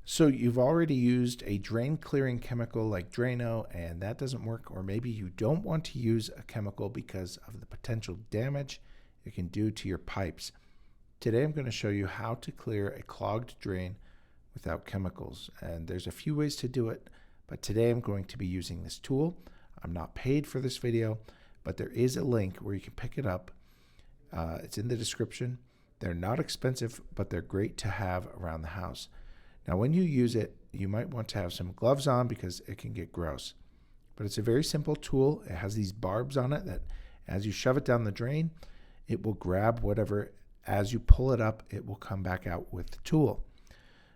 So you've already used a drain clearing chemical like Drano and that doesn't work, or maybe you don't want to use a chemical because of the potential damage it can do to your pipes. Today I'm going to show you how to clear a clogged drain without chemicals, and there's a few ways to do it, but today I'm going to be using this tool. I'm not paid for this video, but there is a link where you can pick it up. It's in the description. They're not expensive, but they're great to have around the house. Now, when you use it, you might want to have some gloves on because it can get gross. But it's a very simple tool. It has these barbs on it that as you shove it down the drain, it will grab whatever. As you pull it up, it will come back out with the tool.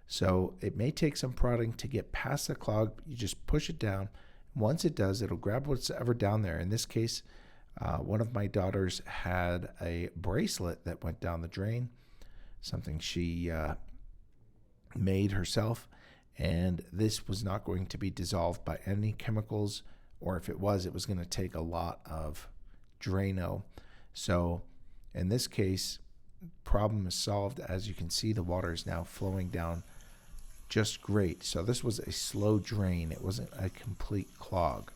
So it may take some prodding to get past the clog. You just push it down. Once it does, it'll grab what's ever down there. In this case, one of my daughters had a bracelet that went down the drain, something she made herself, and this was not going to be dissolved by any chemicals, or if it was going to take a lot of Drano. So in this case, problem is solved. As you can see, the water is now flowing down just great. So this was a slow drain. It wasn't a complete clog,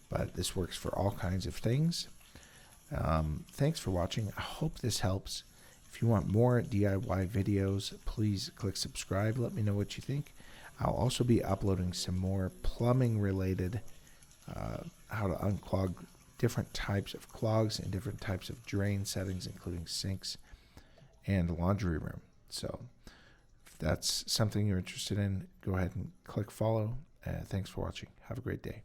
but this works for all kinds of things. Thanks for watching. I hope this helps. If you want more DIY videos, please click subscribe. Let me know what you think. I'll also be uploading some more plumbing related, how to unclog different types of clogs and different types of drain settings, including sinks and laundry room. So if that's something you're interested in, go ahead and click follow. Thanks for watching. Have a great day.